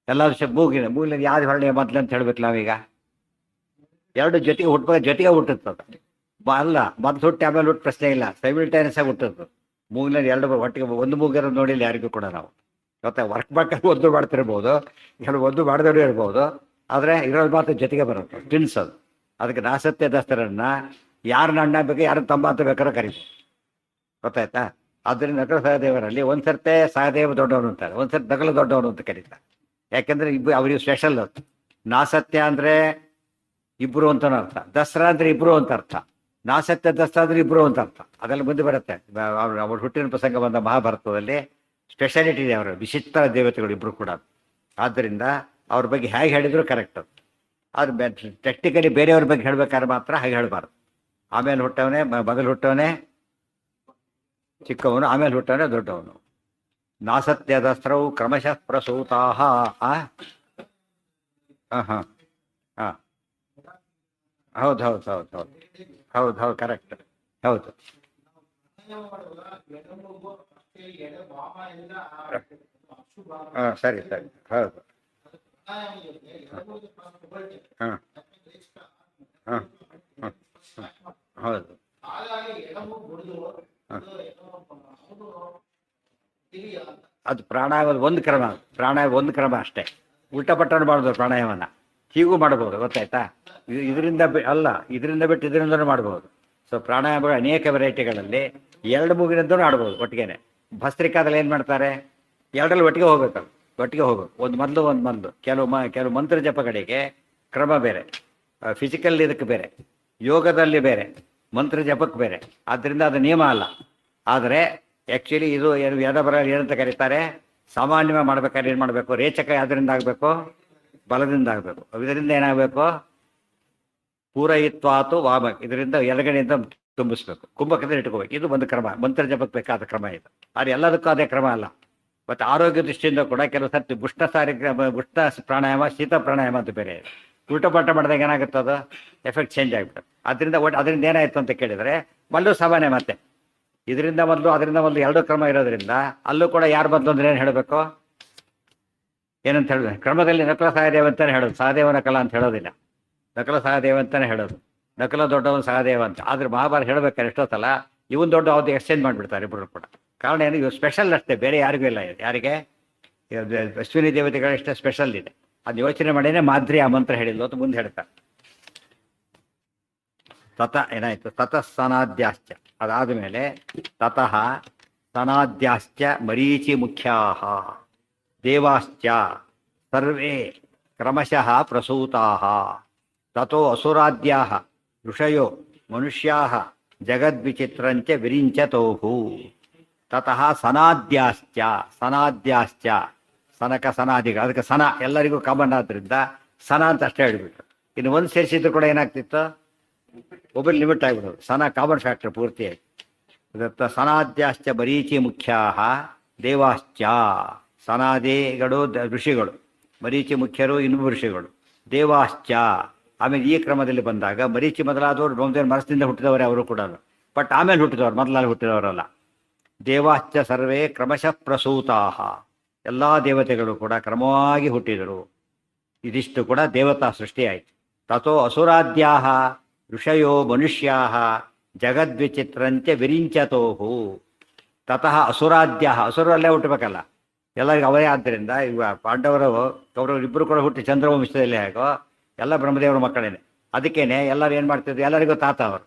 ಎಲ್ಲ ದೃಷ್ಟಿ ಮೂಗಿನ ಯಾವ್ದು ಹೊರಳೆ ಮೊದಲು ಅಂತ ಹೇಳ್ಬೇಕು ನಾವೀಗ. ಎರಡು ಜೊತೆಗೆ ಜೊತೆಗೆ ಹುಟ್ಟುತ್ತದೆ. ಅಲ್ಲ, ಮೊದಲು ಹುಟ್ಟಿ ಆಮೇಲೆ ಹುಟ್ಟು ಪ್ರಶ್ನೆ ಇಲ್ಲ, ಸೈಮಿಲ್ಟೇನಿಯಸ್ ಆಗಿ ಹುಟ್ಟುತ್ತೆ. ಮೂಗಿನಲ್ಲಿ ಎರಡು ಒಟ್ಟಿಗೆ. ಒಂದು ಮೂಗಿರೋದು ನೋಡಿಲ್ಲ ಯಾರಿಗೂ ಕೂಡ ನಾವು. ಗೊತ್ತಾ? ವರ್ಕ್ ಮಾಡ್ಕೊಂಡು ಒಂದು ಮಾಡ್ತಿರ್ಬೋದು, ಒಂದು ಮಾಡಿದವರು ಇರ್ಬೋದು. ಆದರೆ ಇರೋದು ಮಾತ್ರ ಜೊತೆಗೆ ಬರುತ್ತೆ, ಟ್ವಿನ್ಸ್. ಅದು ಅದಕ್ಕೆ ನಾಸತ್ಯ ದಸ್ತರನ್ನ ಯಾರನ್ನ ಅಣ್ಣ ಬೇಕು, ಯಾರನ್ನ ತಮ್ಮ ಅಂತ ಬೇಕಾದ್ರೆ ಕರೀತಾರೆ. ಗೊತ್ತಾಯ್ತಾ? ಆದ್ದರಿಂದ ನಕಲ ಸಹದೇವರಲ್ಲಿ ಒಂದ್ಸರ್ತೆ ಸಹದೇವ ದೊಡ್ಡವನು ಅಂತಾರೆ, ಒಂದ್ಸರ್ತಿ ನಕಲ ದೊಡ್ಡವನು ಅಂತ ಕರೀತಾರೆ. ಯಾಕೆಂದ್ರೆ ಅವರಿಗೆ ಸ್ಪೆಷಲ್. ಅದು ನಾಸತ್ಯ ಅಂದ್ರೆ ಇಬ್ರು ಅಂತನೂ ಅರ್ಥ, ದಸರಾ ಅಂದ್ರೆ ಇಬ್ರು ಅಂತ ಅರ್ಥ, ನಾಸತ್ಯ ದಸರಾ ಅಂದ್ರೆ ಇಬ್ರು ಅಂತ ಅರ್ಥ. ಅದೆಲ್ಲ ಮುಂದೆ ಬರುತ್ತೆ. ಅವ್ರ ಹುಟ್ಟಿನ ಪ್ರಸಂಗ ಬಂದ ಮಹಾಭಾರತದಲ್ಲಿ ಸ್ಪೆಷಾಲಿಟಿ ಇದೆ. ಅವರ ವಿಚಿತ್ರ ದೇವತೆಗಳು ಇಬ್ರು ಕೂಡ. ಆದ್ದರಿಂದ ಅವ್ರ ಬಗ್ಗೆ ಹೇಗೆ ಹೇಳಿದ್ರು ಕರೆಕ್ಟ್. ಅದು ಆದ್ರೆ ಟೆಕ್ನಿಕಲಿ ಬೇರೆಯವ್ರ ಬಗ್ಗೆ ಹೇಳ್ಬೇಕಾದ್ರೆ ಮಾತ್ರ ಹಾಗೆ ಹೇಳಬಾರ್ದು. ಆಮೇಲೆ ಹುಟ್ಟವನೇ, ಮೊದಲು ಹುಟ್ಟವನೇ ಚಿಕ್ಕವನು, ಆಮೇಲೆ ಹುಟ್ಟವನೇ ದೊಡ್ಡವನು. ನಾಸತ್ಯದಸ್ತ್ರವು ಕ್ರಮಶಃ ಪ್ರಸೂತಾ. ಹೌದು ಕರೆಕ್ಟ್. ಹೌದು. ಸರಿ. ಹೌದು. ಹೌದು. ಅದು ಪ್ರಾಣಾಯಾಮದ ಒಂದು ಕ್ರಮ. ಪ್ರಾಣಾಯಾಮ ಒಂದು ಕ್ರಮ ಅಷ್ಟೇ. ಉಲ್ಟಾ ಪಟ್ಟಣ ಮಾಡೋದು ಪ್ರಾಣಾಯಾಮನ. ಹೀಗೂ ಮಾಡ್ಬೋದು, ಗೊತ್ತಾಯ್ತಾ? ಇದರಿಂದ ಅಲ್ಲ, ಇದರಿಂದ ಬಿಟ್ಟು ಇದರಿಂದನೂ ಮಾಡ್ಬೋದು. ಸೊ ಪ್ರಾಣಾಯಾಮಗಳು ಅನೇಕ ವೆರೈಟಿಗಳಲ್ಲಿ ಎರಡು ಮೂಗಿನಂತೂ ಆಡ್ಬೋದು ಒಟ್ಟಿಗೆನೆ. ಭಸ್ತ್ರಿಕಾದಲ್ಲಿ ಏನು ಮಾಡ್ತಾರೆ, ಎರಡರಲ್ಲಿ ಒಟ್ಟಿಗೆ ಹೋಗ್ಬೇಕಲ್ಲ, ಒಟ್ಟಿಗೆ ಹೋಗ್ಬೇಕು. ಒಂದು ಮೊದಲು ಕೆಲವು ಮಂತ್ರ ಜಪಗಳಿಗೆ ಕ್ರಮ ಬೇರೆ, ಫಿಸಿಕಲ್ ಇದಕ್ಕೆ ಬೇರೆ, ಯೋಗದಲ್ಲಿ ಬೇರೆ, ಮಂತ್ರ ಜಪಕ್ಕೆ ಬೇರೆ. ಆದ್ದರಿಂದ ಅದು ನಿಯಮ ಅಲ್ಲ. ಆದರೆ ಆ್ಯಕ್ಚುಲಿ ಇದು ಏನು ವೇದ ಬರ ಏನಂತ ಕರೀತಾರೆ, ಸಾಮಾನ್ಯವಾಗಿ ಮಾಡ್ಬೇಕಾದ್ರೆ ಏನು ಮಾಡಬೇಕು, ರೇಚಕ ಯಾವುದರಿಂದ ಆಗಬೇಕು, ಬಲದಿಂದ ಆಗಬೇಕು. ಇದರಿಂದ ಏನಾಗಬೇಕು, ಪೂರಯಿತ್ವಾತು ವಾಮ, ಇದರಿಂದ ಎಡಗಡೆಯಿಂದ ತುಂಬಿಸ್ಬೇಕು, ಕುಂಭಕದಿಂದ ಇಟ್ಕೋಬೇಕು. ಇದು ಒಂದು ಕ್ರಮ, ಮಂತ್ರ ಜಪಕ್ಕೆ ಬೇಕಾದ ಕ್ರಮ ಇದು. ಆದರೆ ಎಲ್ಲದಕ್ಕೂ ಅದೇ ಕ್ರಮ ಅಲ್ಲ. ಮತ್ತು ಆರೋಗ್ಯ ದೃಷ್ಟಿಯಿಂದ ಕೂಡ ಕೆಲವು ಸರ್ತಿ ಉಷ್ಣ ಪ್ರಾಣಾಯಾಮ, ಶೀತ ಪ್ರಾಣಾಯಾಮ ಅಂತ ಬೇರೆ ಇದೆ. ಉಲ್ಟಪಲ್ಟ ಮಾಡಿದಾಗ ಏನಾಗುತ್ತೆ, ಅದು ಎಫೆಕ್ಟ್ ಚೇಂಜ್ ಆಗಿಬಿಡುತ್ತೆ. ಅದರಿಂದ ಏನಾಯಿತು ಅಂತ ಕೇಳಿದರೆ ಮಲ್ಲೂ ಸಾಮಾನ್ಯ. ಮತ್ತೆ ಇದರಿಂದ ಮೊದಲು ಅದರಿಂದ ಮೊದಲು ಎರಡು ಕ್ರಮ ಇರೋದ್ರಿಂದ ಅಲ್ಲೂ ಕೂಡ ಯಾರು ಮೊದಲು ಅಂದ್ರೆ ಏನು ಹೇಳಬೇಕು, ಏನಂತ ಹೇಳಿದ್ರೆ ಕ್ರಮದಲ್ಲಿ ನಕಲ ಸಹದೇವ ಅಂತಲೇ ಹೇಳೋದು, ಸಹದೇವನ ಕಲಾ ಅಂತ ಹೇಳೋದಿಲ್ಲ. ನಕಲ ಸಹದೇವ ಅಂತಲೇ ಹೇಳೋದು, ನಕಲ ದೊಡ್ಡವನು ಸಹದೇವ ಅಂತ. ಆದರೆ ಮಹಾಭಾರತ ಹೇಳಬೇಕಾದ್ರೆ ಎಷ್ಟೊತ್ತಲ್ಲ ಇವನ್ ದೊಡ್ಡ ಅವ್ರು ಎಕ್ಸ್ಚೇಂಜ್ ಮಾಡಿಬಿಡ್ತಾರೆ ಇಬ್ಬರು ಕೂಡ. ಕಾರಣ ಏನು, ಇವು ಸ್ಪೆಷಲ್ ಅಷ್ಟೇ, ಬೇರೆ ಯಾರಿಗೂ ಇಲ್ಲ. ಯಾರಿಗೆ ಅಶ್ವಿನಿ ದೇವತೆಗಳಷ್ಟೇ ಸ್ಪೆಷಲ್ ಇದೆ. ಅದು ಯೋಚನೆ ಮಾಡಿನೇ ಮಾದ್ರಿ ಆ ಮಂತ್ರ ಹೇಳಿಲ್ಲ ಅಂತ ಮುಂದೆ ಹೇಳ್ತಾರೆ. ಏನಾಯ್ತು, ತತಃ ಸನಾದ್ಯಾಶ್ಚ, ಅದಾದ ಮೇಲೆ ತತಃ ಸನಾದ್ಯಾಶ್ಚ ಮರೀಚಿ ಮುಖ್ಯಾಹ ದೇವಾಶ್ಚ ಸರ್ವೇ ಕ್ರಮಶಃ ಪ್ರಸೂತಾಃ ತತೋ ಅಸುರಾದ್ಯಾಃ ಋಷಯೋ ಮನುಷ್ಯಾಃ ಜಗದ್ವಿಚಿತ್ರಂಚ ವಿರಿಂಚತೋಹು. ತತಃ ಸನಾದ್ಯಾಶ್ಚ, ಸನಾದ್ಯಾಶ್ಚ ಸನಕ ಸನಾದಿಗಳು, ಅದಕ್ಕೆ ಸನ ಎಲ್ಲರಿಗೂ ಕಾಮನ್ ಆದ್ದರಿಂದ ಸನ ಅಂತ ಅಷ್ಟೇ ಹೇಳ್ಬಿಟ್ಟು. ಇನ್ನು ಒಂದು ಸೇರಿಸಿದ್ರು ಕೂಡ ಏನಾಗ್ತಿತ್ತು, ಒಬ್ಬರು ಲಿಮಿಟ್ ಆಗಿಬಿಡೋದು. ಸನ ಕಾಮನ್ ಫ್ಯಾಕ್ಟರ್ ಪೂರ್ತಿಯಾಗಿ. ಇದತ್ತ ಸನಾದ್ಯಾಶ್ಚ ಮರೀಚಿ ಮುಖ್ಯಾಹ ದೇವಾಶ್ಚ, ಸನಾದಿಗಳು ಋಷಿಗಳು, ಮರೀಚಿ ಮುಖ್ಯರು ಇನ್ನೂ ಋಷಿಗಳು, ದೇವಾಶ್ಚ. ಆಮೇಲೆ ಈ ಕ್ರಮದಲ್ಲಿ ಬಂದಾಗ ಮರೀಚಿ ಮೊದಲಾದವರು ಬ್ರಹ್ಮದೇವರ ಮನಸ್ಸಿನಿಂದ ಹುಟ್ಟಿದವರೇ ಅವರು ಕೂಡ, ಬಟ್ ಆಮೇಲೆ ಹುಟ್ಟಿದವರು, ಮೊದಲಾಗಿ ಹುಟ್ಟಿದವರಲ್ಲ. ದೇವಾಶ್ಚ ಸರ್ವೇ ಕ್ರಮಶಃ ಪ್ರಸೂತಾಹ, ಎಲ್ಲ ದೇವತೆಗಳು ಕೂಡ ಕ್ರಮವಾಗಿ ಹುಟ್ಟಿದರು. ಇದಿಷ್ಟು ಕೂಡ ದೇವತಾ ಸೃಷ್ಟಿಯಾಯಿತು. ತಥೋ ಅಸುರಾದ್ಯಾಹ ಋಷಯೋ ಮನುಷ್ಯಾಹ ಜಗದ್ವಿಚಿತ್ರಂತೆ ವಿರಿಂಚತೋಹು. ತತಃ ಅಸುರಾದ್ಯಾಹ, ಅಸುರಲ್ಲೇ ಹುಟ್ಟಬೇಕಲ್ಲ, ಎಲ್ಲರಿಗೂ ಅವರೇ. ಆದ್ದರಿಂದ ಇವ ಪಾಂಡವರು ಕೌರವರು ಇಬ್ಬರು ಕೂಡ ಹುಟ್ಟಿ ಚಂದ್ರವಂಶದಲ್ಲಿ ಹೇಗೋ ಎಲ್ಲ ಬ್ರಹ್ಮದೇವರ ಮಕ್ಕಳೇನೆ. ಅದಕ್ಕೇನೆ ಎಲ್ಲರೂ ಏನು ಮಾಡ್ತಿದ್ರು, ಎಲ್ಲರಿಗೂ ತಾತ ಅವರು.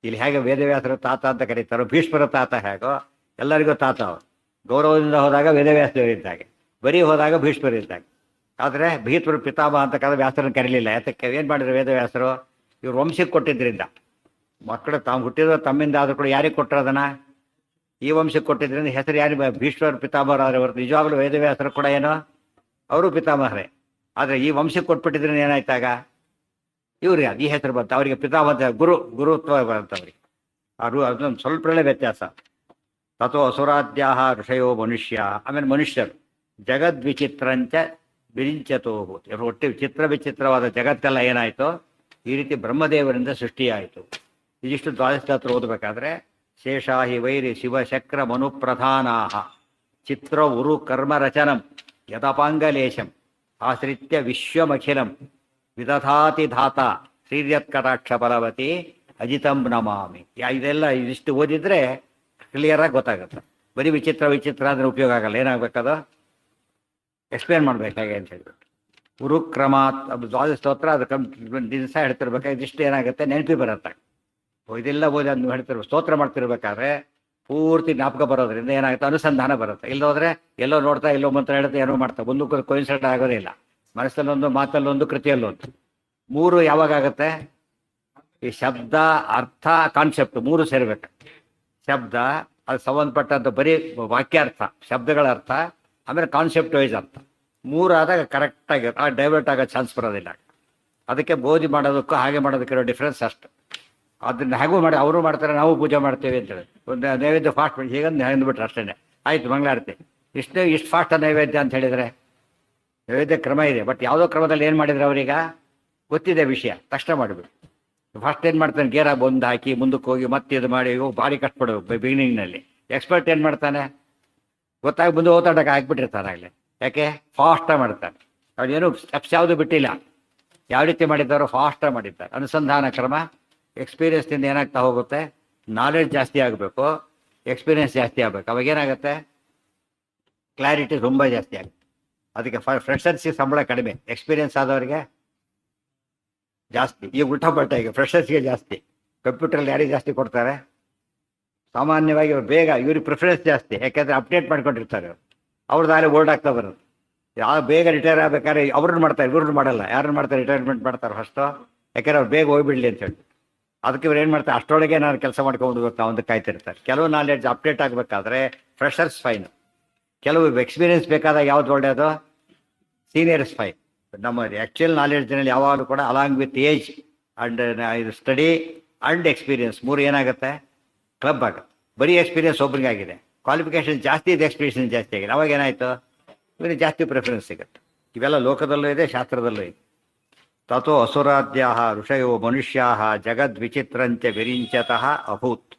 ಇಲ್ಲಿ ಹೇಗೆ ವೇದವ್ಯಾಸರು ತಾತ ಅಂತ ಕರೀತಾರೋ, ಭೀಷ್ಮರ ತಾತ ಹೇಗೋ ಎಲ್ಲರಿಗೂ ತಾತ ಅವರು. ಗೌರವದಿಂದ ಹೋದಾಗ ವೇದವ್ಯಾಸದೇವರು ಇದ್ದಾಗೆ, ಬರೀ ಹೋದಾಗ ಭೀಷ್ಮರು ಇದ್ದಾಗೆ. ಆದರೆ ಭೀಷ್ಮರು ಪಿತಾಮಹ ಅಂತ ಕರೆದ ವ್ಯಾಸರನ್ನು ಕರೀಲಿಲ್ಲ. ಯಾತಕ್ಕೆ, ಏನು ಮಾಡಿದ್ರು ವೇದವ್ಯಾಸರು, ಇವ್ರು ವಂಶಕ್ಕೆ ಕೊಟ್ಟಿದ್ದರಿಂದ. ಮಕ್ಕಳು ತಾವು ಹುಟ್ಟಿದ್ರು ತಮ್ಮಿಂದ ಆದರೂ ಕೂಡ ಯಾರಿಗೆ ಕೊಟ್ಟರು ಅದನ್ನು, ಈ ವಂಶಕ್ಕೆ ಕೊಟ್ಟಿದ್ದರಿಂದ ಹೆಸರು ಯಾರಿಗೆ, ಭೀಷ್ಮರ ಪಿತಾಮಹರಾದ್ರೆ ಹೊರತು ನಿಜವಾಗ್ಲೂ ವೇದವ್ಯಾಸರು ಕೂಡ ಏನೋ ಅವರು ಪಿತಾಮಹರೇ. ಆದರೆ ಈ ವಂಶಕ್ಕೆ ಕೊಟ್ಬಿಟ್ಟಿದ್ರೆ ಏನಾಯ್ತಾಗ ಇವ್ರಿಗೆ ಈ ಹೆಸರು ಬಂತು, ಅವರಿಗೆ ಪಿತಾಮಹ ಗುರುತ್ವ ಬಂತವ್ರಿಗೆ. ಅದೊಂದು ಸ್ವಲ್ಪನೇ ವ್ಯತ್ಯಾಸ. ತಥೋ ಅಸುರಾದ್ಯಾಹ ಋಷಯೋ ಮನುಷ್ಯ, ಆಮೇಲೆ ಮನುಷ್ಯರು ಜಗದ್ವಿಚಿತ್ರಂಚ ವಿರಿಂಚತೋ, ಒಟ್ಟು ವಿಚಿತ್ರ ವಿಚಿತ್ರವಾದ ಜಗತ್ತೆಲ್ಲ ಏನಾಯಿತು, ಈ ರೀತಿ ಬ್ರಹ್ಮದೇವರಿಂದ ಸೃಷ್ಟಿಯಾಯಿತು. ಇದಿಷ್ಟು ದ್ವಾದಶಾಸ್ತ್ರ ಓದಬೇಕಾದ್ರೆ ಶೇಷಾಹಿ ವೈರಿ ಶಿವಶಕ್ರ ಮನುಪ್ರಧಾನಾಹ ಚಿತ್ರ ಉರು ಕರ್ಮ ರಚನಂ ಯದಪಾಂಗಲೇಶಂ ಆಶ್ರಿತ್ಯ ವಿಶ್ವಮಖಿಲಂ ವಿದಧಾತಿ ಧಾತ ಶ್ರೀರ್ಯತ್ಕಟಾಕ್ಷ ಫಲವತಿ ಅಜಿತಂ ನಮಾಮಿ. ಇದೆಲ್ಲ ಇದಿಷ್ಟು ಓದಿದ್ರೆ ಕ್ಲಿಯರಾಗಿ ಗೊತ್ತಾಗುತ್ತೆ. ಬರೀ ವಿಚಿತ್ರ ವಿಚಿತ್ರ ಅಂದರೆ ಉಪಯೋಗ ಆಗಲ್ಲ. ಏನಾಗಬೇಕದು ಎಕ್ಸ್ಪ್ಲೇನ್ ಮಾಡ್ಬೇಕು ಹೇಗೆ ಅಂತ ಹೇಳ್ಬಿಟ್ಟು. ಉರುಕ್ರಮ ದ್ವಾದಶ ಸ್ತೋತ್ರ ಅದು ದಿವಸ ಹೇಳ್ತಿರ್ಬೇಕಾದ್ರೆ ಇದಿಷ್ಟು ಏನಾಗುತ್ತೆ, ನೆನಪಿ ಬರುತ್ತೆ. ಇದೆಲ್ಲ ಓದಿ ಅದನ್ನು ಹೇಳ್ತಿರ್ಬೇಕು. ಸ್ತೋತ್ರ ಮಾಡ್ತಿರ್ಬೇಕಾದ್ರೆ ಪೂರ್ತಿ ಜ್ಞಾಪಕ ಬರೋದ್ರಿಂದ ಏನಾಗುತ್ತೆ, ಅನುಸಂಧಾನ ಬರುತ್ತೆ. ಇಲ್ಲೋದ್ರೆ ಎಲ್ಲೋ ನೋಡ್ತಾ ಎಲ್ಲೋ ಮಂತ್ರ ಹೇಳ್ತಾ ಏನೋ ಮಾಡ್ತಾ ಒಂದು ಕೋಯಿನ್ಸಿಡೆಂಟ್ ಆಗೋದಿಲ್ಲ. ಮನಸ್ಸಲ್ಲೊಂದು, ಮಾತಲ್ಲೊಂದು, ಕೃತಿಯಲ್ಲೊಂದು. ಮೂರು ಯಾವಾಗ ಆಗುತ್ತೆ, ಈ ಶಬ್ದ ಅರ್ಥ ಕಾನ್ಸೆಪ್ಟ್ ಮೂರು ಸೇರ್ಬೇಕು. ಶಬ್ದ ಅದು ಸಂಬಂಧಪಟ್ಟಂಥ ಬರೀ ವಾಕ್ಯಾರ್ಥ, ಶಬ್ದಗಳ ಅರ್ಥ, ಆಮೇಲೆ ಕಾನ್ಸೆಪ್ಟ್ ವೈಸ್ ಅರ್ಥ. ಮೂರು ಆದಾಗ ಕರೆಕ್ಟಾಗಿ ಡೈವರ್ಟ್ ಆಗೋ ಚಾನ್ಸ್ ಬರೋದಿಲ್ಲ. ಅದಕ್ಕೆ ಬೋಧಿ ಮಾಡೋದಕ್ಕೂ ಹಾಗೆ ಮಾಡೋದಕ್ಕಿರೋ ಡಿಫ್ರೆನ್ಸ್ ಅಷ್ಟು. ಅದನ್ನ ಹೇಗೂ ಮಾಡಿ ಅವರು ಮಾಡ್ತಾರೆ, ನಾವು ಪೂಜೆ ಮಾಡ್ತೇವೆ ಅಂತೇಳಿ ಒಂದು ನೈವೇದ್ಯ ಫಾಸ್ಟ್ ಮಾಡಿ ಹೀಗಂದು ಅಂದ್ಬಿಟ್ರೆ ಅಷ್ಟೇ ಆಯಿತು ಮಂಗಳಾರತಿ. ಇಷ್ಟು ಫಾಸ್ಟ್ ನೈವೇದ್ಯ ಅಂತ ಹೇಳಿದರೆ ನೈವೇದ್ಯ ಕ್ರಮ ಇದೆ. ಬಟ್ ಯಾವುದೋ ಕ್ರಮದಲ್ಲಿ ಏನು ಮಾಡಿದ್ರೆ ಅವರೀಗ ಗೊತ್ತಿದೆ ವಿಷಯ, ತಕ್ಷಣ ಮಾಡಿಬಿಟ್ಟು ಫಸ್ಟ್ ಏನು ಮಾಡ್ತಾನೆ, ಗೇರ ಬಂದು ಹಾಕಿ ಮುಂದಕ್ಕೆ ಹೋಗಿ ಮತ್ತೆ ಇದು ಮಾಡಿ ಭಾರಿ ಕಷ್ಟಪಡಬೇಕು ಬಿಗಿನಿಂಗ್ನಲ್ಲಿ. ಎಕ್ಸ್ಪರ್ಟ್ ಏನು ಮಾಡ್ತಾನೆ, ಗೊತ್ತಾಗಿ ಮುಂದೆ ಓತಾಡಕ್ಕೆ ಹಾಕ್ಬಿಟ್ಟಿರ್ತಾನೆ ಆಗಲೇ. ಯಾಕೆ ಫಾಸ್ಟಾಗಿ ಮಾಡ್ತಾನೆ. ಅವನೇನು ಸ್ಟೆಪ್ಸ್ ಯಾವುದು ಬಿಟ್ಟಿಲ್ಲ, ಯಾವ ರೀತಿ ಮಾಡಿದ್ದಾರೋ ಫಾಸ್ಟಾಗಿ ಮಾಡಿದ್ದಾರೆ. ಅನುಸಂಧಾನ ಕ್ರಮ ಎಕ್ಸ್ಪೀರಿಯನ್ಸ್ನಿಂದ ಏನಾಗ್ತಾ ಹೋಗುತ್ತೆ, ನಾಲೆಡ್ಜ್ ಜಾಸ್ತಿ ಆಗಬೇಕು, ಎಕ್ಸ್ಪೀರಿಯನ್ಸ್ ಜಾಸ್ತಿ ಆಗಬೇಕು. ಅವಾಗೇನಾಗುತ್ತೆ, ಕ್ಲಾರಿಟಿ ತುಂಬ ಜಾಸ್ತಿ ಆಗುತ್ತೆ. ಅದಕ್ಕೆ ಫ್ರೆಷರ್ಸಿಗೆ ಸಂಬಳ ಕಡಿಮೆ, ಎಕ್ಸ್ಪೀರಿಯನ್ಸ್ ಆದವರಿಗೆ ಜಾಸ್ತಿ. ಈಗ ಉಲ್ಟಾಪಲ್ಟ, ಈಗ ಫ್ರೆಷರ್ಸ್ಗೆ ಜಾಸ್ತಿ, ಕಂಪ್ಯೂಟರಲ್ಲಿ ಯಾರಿಗೆ ಜಾಸ್ತಿ ಕೊಡ್ತಾರೆ? ಸಾಮಾನ್ಯವಾಗಿ ಅವ್ರು ಬೇಗ, ಇವ್ರಿಗೆ ಪ್ರಿಫರೆನ್ಸ್ ಜಾಸ್ತಿ, ಯಾಕೆಂದರೆ ಅಪ್ಡೇಟ್ ಮಾಡ್ಕೊಂಡಿರ್ತಾರೆ ಅವರು. ಅವ್ರದ್ದು ಆಲೆ ಓಲ್ಡ್ ಆಗ್ತಾ ಬರೋದು. ಯಾವ ಬೇಗ ರಿಟೈರ್ ಆಗ್ಬೇಕಾದ್ರೆ ಅವ್ರನ್ನ ಮಾಡ್ತಾರೆ, ಇವ್ರನ್ನ ಮಾಡಲ್ಲ. ಯಾರನ್ನ ಮಾಡ್ತಾರೆ? ರಿಟೈರ್ಮೆಂಟ್ ಮಾಡ್ತಾರೆ ಫಸ್ಟು, ಯಾಕೆಂದ್ರೆ ಅವ್ರು ಬೇಗ ಹೋಗ್ಬಿಡ್ಲಿ ಅಂತ ಹೇಳಿ. ಅದಕ್ಕೆ ಇವ್ರು ಏನು ಮಾಡ್ತಾರೆ, ಅಷ್ಟರೊಳಗೆ ನಾನು ಕೆಲಸ ಮಾಡ್ಕೊಂಡು ನಾವು ಒಂದು ಕಾಯ್ತಿರ್ತಾರೆ. ಕೆಲವು ನಾಲೆಡ್ಜ್ ಅಪ್ಡೇಟ್ ಆಗಬೇಕಾದ್ರೆ ಫ್ರೆಷರ್ಸ್ ಫೈನ್, ಕೆಲವು ಎಕ್ಸ್ಪೀರಿಯನ್ಸ್ ಬೇಕಾದಾಗ ಯಾವ್ದು ಒಳ್ಳೆಯದು? Seniors fine. ನಮ್ಮ ಆ್ಯಕ್ಚುಯಲ್ ನಾಲೆಡ್ಜ್ನಲ್ಲಿ ಯಾವಾಗಲೂ ಕೂಡ ಅಲಾಂಗ್ ವಿತ್ ಏಜ್ ಆ್ಯಂಡ್ ಇದು ಸ್ಟಡಿ ಆ್ಯಂಡ್ ಎಕ್ಸ್ಪೀರಿಯನ್ಸ್ ಮೂರು ಏನಾಗುತ್ತೆ? ಕ್ಲಬ್ ಆಗುತ್ತೆ. ಬರೀ ಎಕ್ಸ್ಪೀರಿಯನ್ಸ್ ಒಬ್ರಿಗೆ ಆಗಿದೆ, ಕ್ವಾಲಿಫಿಕೇಷನ್ ಜಾಸ್ತಿ ಇದೆ, ಎಕ್ಸ್ಪೀರಿಯನ್ಸ್ ಜಾಸ್ತಿ ಆಗಿದೆ, ಅವಾಗ ಏನಾಯಿತು? ಇವರಿಗೆ ಜಾಸ್ತಿ ಪ್ರಿಫರೆನ್ಸ್ ಸಿಗುತ್ತೆ. ಇವೆಲ್ಲ ಲೋಕದಲ್ಲೂ ಇದೆ, ಶಾಸ್ತ್ರದಲ್ಲೂ ಇದೆ. ತಥೋ ಅಸುರಾದ್ಯಾ ಋಷಯೋ ಮನುಷ್ಯಾ ಜಗದ್ವಿಚಿತ್ರಂಚ ವಿರಿಂಚತಃ ಅಭೂತ್.